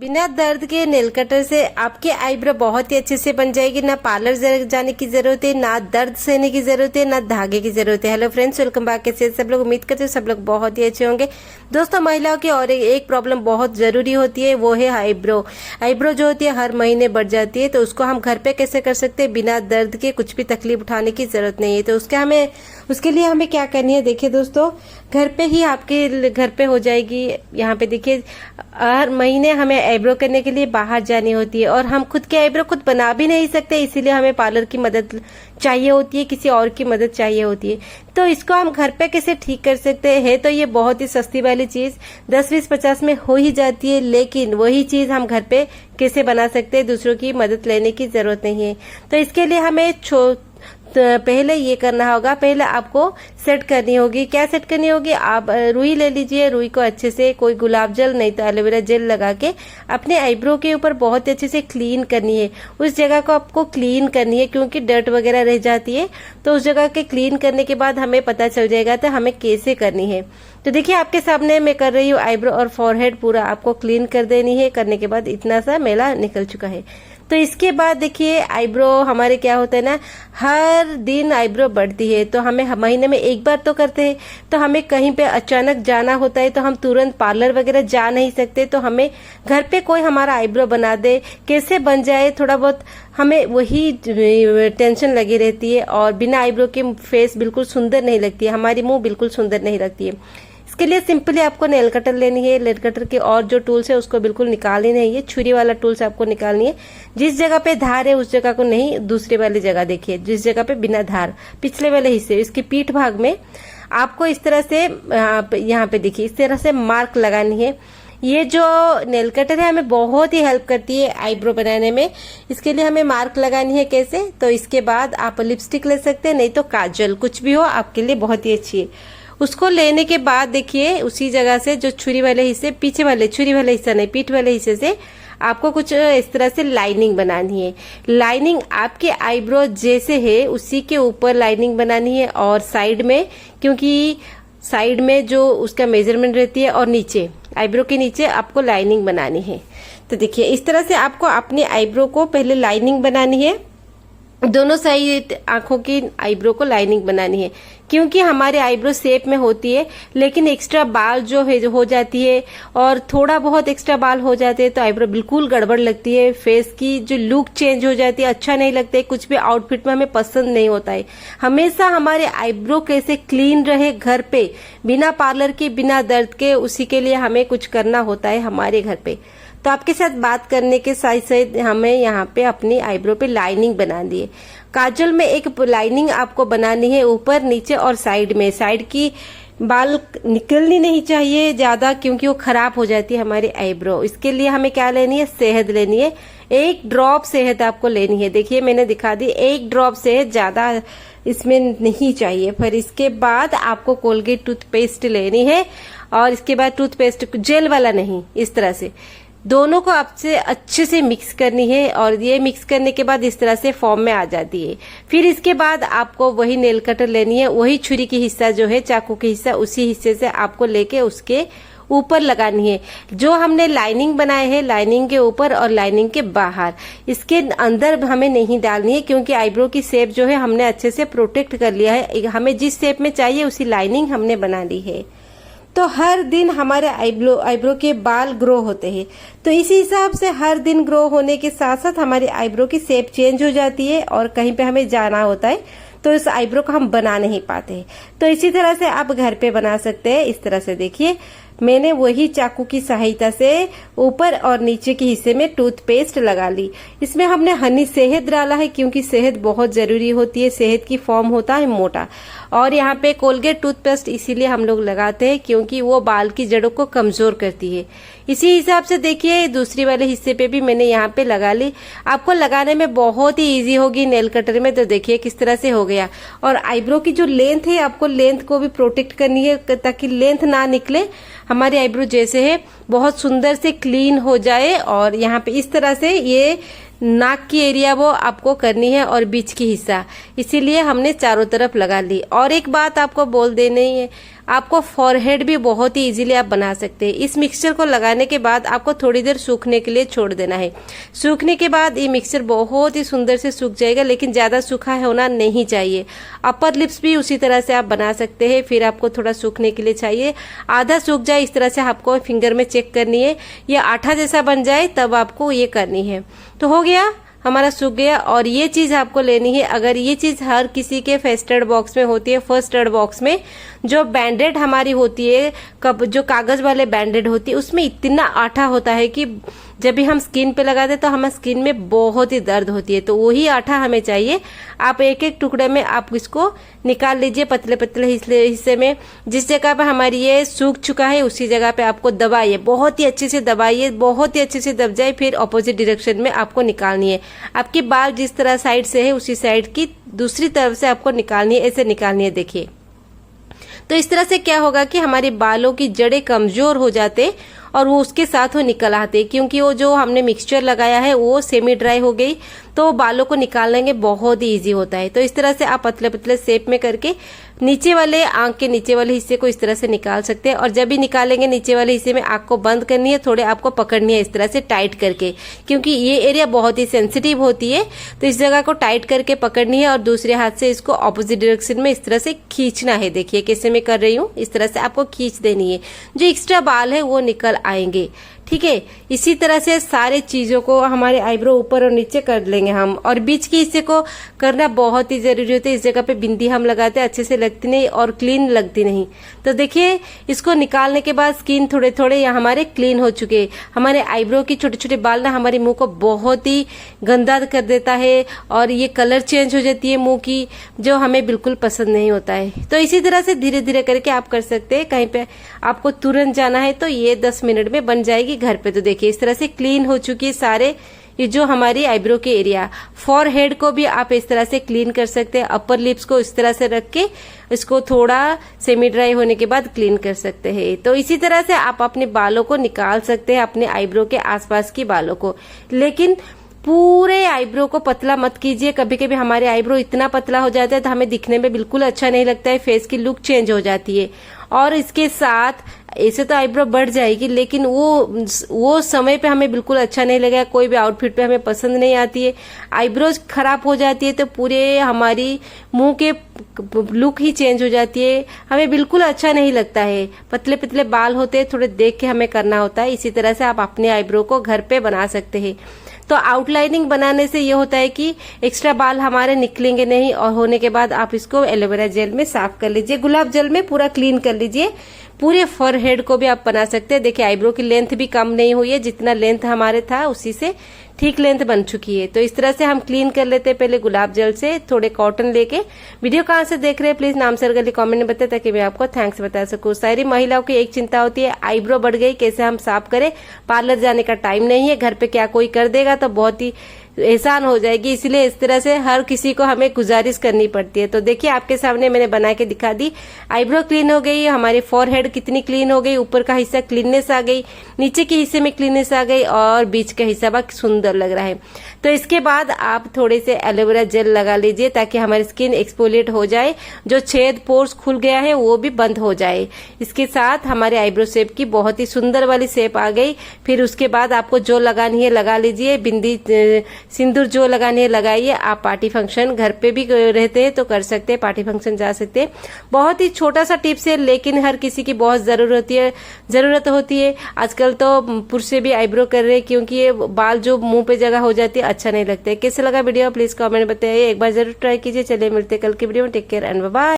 बिना दर्द के नेल कटर से आपके आईब्रो बहुत ही अच्छे से बन जाएगी। ना पार्लर जाने की जरूरत है, ना दर्द सहने की जरूरत है, ना धागे की जरूरत है। Hello friends, welcome back. कैसे सब लोग? उम्मीद करते हैं सब लोग बहुत ही अच्छे होंगे। दोस्तों, महिलाओं की और एक प्रॉब्लम बहुत जरूरी होती है, वो है आईब्रो। आईब्रो जो होती है हर महीने बढ़ जाती है, तो उसको हम घर पे कैसे कर सकते हैं बिना दर्द के? कुछ भी तकलीफ उठाने की जरूरत नहीं है। तो उसके लिए हमें क्या करनी है, देखिए दोस्तों, घर पे ही आपके घर पे हो जाएगी। यहाँ पे देखिए, हर महीने हमें आईब्रो करने के लिए बाहर जानी होती है और हम खुद के आईब्रो खुद बना भी नहीं सकते, इसीलिए हमें पार्लर की मदद चाहिए होती है, किसी और की मदद चाहिए होती है। तो इसको हम घर पे कैसे ठीक कर सकते हैं? तो ये बहुत ही सस्ती वाली चीज 10, 20, 50 में हो ही जाती है, लेकिन वही चीज हम घर पे कैसे बना सकते हैं? दूसरों की मदद लेने की जरूरत नहीं है। तो इसके लिए हमें तो पहले ये करना होगा, पहले आपको सेट करनी होगी। क्या सेट करनी होगी? आप रुई ले लीजिए। रुई को अच्छे से, कोई गुलाब जल नहीं तो एलोवेरा जेल लगा के अपने आईब्रो के ऊपर बहुत अच्छे से क्लीन करनी है। उस जगह को आपको क्लीन करनी है, क्योंकि डर्ट वगैरह रह जाती है। तो उस जगह के क्लीन करने के बाद हमें पता चल जाएगा तो हमें कैसे करनी है। तो देखिए, आपके सामने मैं कर रही हूँ। आईब्रो और फॉरहेड पूरा आपको क्लीन कर देनी है। करने के बाद इतना सा मैला निकल चुका है। तो इसके बाद देखिए, आईब्रो हमारे क्या होता है ना, हर दिन आईब्रो बढ़ती है। तो हमें महीने में एक बार तो करते हैं। तो हमें कहीं पे अचानक जाना होता है, तो हम तुरंत पार्लर वगैरह जा नहीं सकते। तो हमें घर पे कोई हमारा आईब्रो बना दे, कैसे बन जाए, थोड़ा बहुत हमें वही टेंशन लगी रहती है। और बिना आईब्रो के फेस बिल्कुल सुंदर नहीं लगती है, हमारी मुंह बिल्कुल सुंदर नहीं लगती है। इसके लिए सिंपली आपको नेल कटर लेनी है। नेल कटर के और जो टूल्स है उसको बिल्कुल निकालनी नहीं है, छुरी वाला टूल्स आपको निकालनी है। जिस जगह पे धार है उस जगह को नहीं, दूसरे वाली जगह देखिए, जिस जगह पे बिना धार, पिछले वाले हिस्से, इसकी पीठ भाग में आपको इस तरह से, यहाँ पे देखिए, इस तरह से मार्क लगानी है। ये जो नेल कटर है हमें बहुत ही हेल्प करती है आईब्रो बनाने में। इसके लिए हमें मार्क लगानी है। कैसे? तो इसके बाद आप लिपस्टिक ले सकते हैं, नहीं तो काजल, कुछ भी हो आपके लिए बहुत ही अच्छी है। उसको लेने के बाद देखिए, उसी जगह से जो छुरी वाले हिस्से, पीछे वाले, छुरी वाले हिस्सा नहीं, पीठ वाले हिस्से से आपको कुछ इस तरह से लाइनिंग बनानी है। लाइनिंग आपके आईब्रो जैसे है उसी के ऊपर लाइनिंग बनानी है, और साइड में, क्योंकि साइड में जो उसका मेजरमेंट रहती है, और नीचे आईब्रो के नीचे आपको लाइनिंग बनानी है। तो देखिए, इस तरह से आपको अपने आईब्रो को पहले लाइनिंग बनानी है। दोनों साइड आंखों की आईब्रो को लाइनिंग बनानी है, क्योंकि हमारे आईब्रो शेप में होती है, लेकिन एक्स्ट्रा बाल जो है हो जाती है, और थोड़ा बहुत एक्स्ट्रा बाल हो जाते हैं तो आईब्रो बिल्कुल गड़बड़ लगती है। फेस की जो लुक चेंज हो जाती है, अच्छा नहीं लगता है, कुछ भी आउटफिट में हमें पसंद नहीं होता है। हमेशा हमारे आईब्रो कैसे क्लीन रहे घर पे, बिना पार्लर के, बिना दर्द के, उसी के लिए हमें कुछ करना होता है हमारे घर पे। तो आपके साथ बात करने के साथ साथ हमें यहाँ पे अपनी आईब्रो पे लाइनिंग बनानी है। काजल में एक लाइनिंग आपको बनानी है, ऊपर, नीचे और साइड में। साइड की बाल निकलनी नहीं चाहिए ज्यादा, क्योंकि वो खराब हो जाती है हमारी आईब्रो। इसके लिए हमें क्या लेनी है? शहद लेनी है। 1 ड्रॉप शहद आपको लेनी है। देखिए, मैंने दिखा दी, 1 ड्रॉप शहद, ज्यादा इसमें नहीं चाहिए। फिर इसके बाद आपको कोलगेट टूथपेस्ट लेनी है, और इसके बाद टूथपेस्ट जेल वाला नहीं, इस तरह से दोनों को आपसे अच्छे से मिक्स करनी है। और ये मिक्स करने के बाद इस तरह से फॉर्म में आ जाती है। फिर इसके बाद आपको वही नेल कटर लेनी है, वही छुरी की हिस्सा जो है, चाकू की हिस्सा, उसी हिस्से से आपको लेके उसके ऊपर लगानी है। जो हमने लाइनिंग बनाए है, लाइनिंग के ऊपर और लाइनिंग के बाहर, इसके अंदर हमें नहीं डालनी है, क्योंकि आईब्रो की शेप जो है हमने अच्छे से प्रोटेक्ट कर लिया है। हमें जिस शेप में चाहिए उसी लाइनिंग हमने बना ली है। तो हर दिन हमारे आईब्रो के बाल ग्रो होते हैं, तो इसी हिसाब से हर दिन ग्रो होने के साथ साथ हमारी आईब्रो की शेप चेंज हो जाती है, और कहीं पे हमें जाना होता है तो इस आईब्रो को हम बना नहीं पाते। तो इसी तरह से आप घर पे बना सकते हैं। इस तरह से देखिए, मैंने वही चाकू की सहायता से ऊपर और नीचे के हिस्से में टूथपेस्ट लगा ली। इसमें हमने हनी शहद डाला है, क्योंकि शहद बहुत जरूरी होती है। शहद की फॉर्म होता है मोटा। और यहाँ पे कोलगेट टूथपेस्ट इसीलिए हम लोग लगाते हैं, क्योंकि वो बाल की जड़ों को कमजोर करती है। इसी हिसाब से देखिए, दूसरी वाले हिस्से पे भी मैंने यहाँ पे लगा ली। आपको लगाने में बहुत ही इजी होगी नेल कटर में। तो देखिए किस तरह से हो गया। और आईब्रो की जो लेंथ है, आपको लेंथ को भी प्रोटेक्ट करनी है, ताकि लेंथ ना निकले, हमारी आईब्रो जैसे है बहुत सुंदर से क्लीन हो जाए। और यहाँ पे इस तरह से ये नाक की एरिया वो आपको करनी है, और बीच की हिस्सा, इसीलिए हमने चारों तरफ लगा ली। और एक बात आपको बोल देनी है, आपको फॉरहेड भी बहुत ही इजीली आप बना सकते हैं। इस मिक्सचर को लगाने के बाद आपको थोड़ी देर सूखने के लिए छोड़ देना है। सूखने के बाद ये मिक्सचर बहुत ही सुंदर से सूख जाएगा, लेकिन ज़्यादा सूखा होना नहीं चाहिए। अपर लिप्स भी उसी तरह से आप बना सकते हैं। फिर आपको थोड़ा सूखने के लिए चाहिए, आधा सूख जाए इस तरह से आपको फिंगर में चेक करनी है, या आटा जैसा बन जाए तब आपको ये करनी है। तो हो गया, हमारा सूख गया। और ये चीज आपको लेनी है, अगर ये चीज हर किसी के फर्स्ट एड बॉक्स में होती है। फर्स्ट एड बॉक्स में जो बैंडेड हमारी होती है, जो कागज वाले बैंडेड होती है, उसमें इतना आटा होता है कि जब भी हम स्किन पे लगाते तो हमारे स्किन में बहुत ही दर्द होती है। तो वही आटा हमें चाहिए। आप एक एक टुकड़े में आप इसको निकाल लीजिए पतले पतले हिस्से में। जिस जगह पे हमारी ये सूख चुका है उसी जगह पे आपको दबाइए, बहुत ही अच्छे से दबाइए, बहुत ही अच्छे से दब जाए। फिर ऑपोजिट डायरेक्शन में आपको निकालनी है। आपकी बाल जिस तरह साइड से है उसी साइड की दूसरी तरफ से आपको निकालनी है, ऐसे निकालनी है। देखिए, तो इस तरह से क्या होगा कि हमारे बालों की जड़ें कमजोर हो जाते और वो उसके साथ वो निकल आते, क्योंकि वो जो हमने मिक्सचर लगाया है वो सेमी ड्राई हो गई, तो बालों को निकालने बहुत ही इजी होता है। तो इस तरह से आप पतले पतले शेप में करके नीचे वाले आंख के नीचे वाले हिस्से को इस तरह से निकाल सकते हैं। और जब भी निकालेंगे नीचे वाले हिस्से में आंख को बंद करनी है, थोड़े आपको पकड़नी है इस तरह से टाइट करके, क्योंकि ये एरिया बहुत ही सेंसिटिव होती है। तो इस जगह को टाइट करके पकड़नी है और दूसरे हाथ से इसको ऑपोजिट डायरेक्शन में इस तरह से खींचना है। देखिए कैसे मैं कर रही हूँ, इस तरह से आपको खींच देनी है। जो एक्स्ट्रा बाल है वो निकल आएंगे। ठीक है, इसी तरह से सारे चीजों को हमारे आईब्रो ऊपर और नीचे कर लेंगे हम। और बीच के हिस्से को करना बहुत ही जरूरी होता है। इस जगह पे बिंदी हम लगाते हैं, अच्छे से लगती नहीं और क्लीन लगती नहीं। तो देखिए, इसको निकालने के बाद स्किन थोड़े थोड़े यहाँ हमारे क्लीन हो चुके। हमारे आईब्रो की छोटे छोटे बाल ना हमारे मुंह को बहुत ही गंदा कर देता है और ये कलर चेंज हो जाती है मुंह की, जो हमें बिल्कुल पसंद नहीं होता है। तो इसी तरह से धीरे धीरे करके आप कर सकते हैं। कहीं पे आपको तुरंत जाना है तो ये 10 मिनट में बन जाएगी घर पे। तो देखिए इस तरह से क्लीन हो चुकी है सारे ये जो हमारी आईब्रो के एरिया। फॉरहेड को भी आप इस तरह से क्लीन कर सकते हैं। अपर लिप्स को इस तरह से रख के इसको थोड़ा सेमी ड्राई होने के बाद क्लीन कर सकते हैं। तो इसी तरह से आप अपने बालों को निकाल सकते हैं, अपने आईब्रो के आसपास की बालों को। लेकिन पूरे आईब्रो को पतला मत कीजिए। कभी कभी हमारे आईब्रो इतना पतला हो जाता है तो हमें दिखने में बिल्कुल अच्छा नहीं लगता है, फेस की लुक चेंज हो जाती है। और इसके साथ ऐसे तो आईब्रो बढ़ जाएगी, लेकिन वो समय पे हमें बिल्कुल अच्छा नहीं लगेगा, कोई भी आउटफिट पे हमें पसंद नहीं आती है। आईब्रोज खराब हो जाती है तो पूरे हमारी मुंह के लुक ही चेंज हो जाती है, हमें बिल्कुल अच्छा नहीं लगता है। पतले पतले बाल होते हैं, थोड़े देख के हमें करना होता है। इसी तरह से आप अपने आईब्रो को घर पे बना सकते हैं। तो आउटलाइनिंग बनाने से ये होता है कि एक्स्ट्रा बाल हमारे निकलेंगे नहीं। और होने के बाद आप इसको एलोवेरा जेल में साफ कर लीजिए, गुलाब जल में पूरा क्लीन कर लीजिए। पूरे फॉरहेड को भी आप बना सकते हैं। देखिए आईब्रो की लेंथ भी कम नहीं हुई है, जितना लेंथ हमारे था उसी से ठीक लेंथ बन चुकी है। तो इस तरह से हम क्लीन कर लेते हैं पहले गुलाब जल से, थोड़े कॉटन लेके। वीडियो कहाँ से देख रहे हैं प्लीज नाम सरगली कमेंट में बताए, ताकि मैं आपको थैंक्स बता सकूं। सारी महिलाओं की एक चिंता होती है, आईब्रो बढ़ गई कैसे हम साफ करें, पार्लर जाने का टाइम नहीं है, घर पे क्या कोई कर देगा तो बहुत ही एहसान हो जाएगी। इसलिए इस तरह से हर किसी को हमें गुजारिश करनी पड़ती है। तो देखिए आपके सामने मैंने बना के दिखा दी। आईब्रो क्लीन हो गई, हमारी फॉरहेड कितनी क्लीन हो गई, ऊपर का हिस्सा क्लीननेस आ गई, नीचे के हिस्से में क्लीननेस आ गई और बीच का हिस्सा बहुत सुंदर लग रहा है। तो इसके बाद आप थोड़े से एलोवेरा जेल लगा लीजिए ताकि हमारी स्किन एक्सफोलिएट हो जाए, जो छेद पोर्स खुल गया है वो भी बंद हो जाए। इसके साथ हमारे आईब्रो शेप की बहुत ही सुंदर वाली शेप आ गई। फिर उसके बाद आपको जो लगानी है लगा लीजिए, बिंदी सिंदूर जो लगानी है लगाइए। आप पार्टी फंक्शन घर पे भी रहते हैं तो कर सकते हैं, पार्टी फंक्शन जा सकते हैं। बहुत ही छोटा सा टिप्स है, लेकिन हर किसी की बहुत जरूरत होती है। आजकल तो पुरुष भी आईब्रो कर रहे हैं, क्योंकि ये बाल जो मुंह पे जगह हो जाती है अच्छा नहीं लगता है। कैसे लगा वीडियो प्लीज कमेंट बताइए, एक बार जरूर ट्राई कीजिए। चलिए मिलते हैं कल की वीडियो में, take care and bye bye.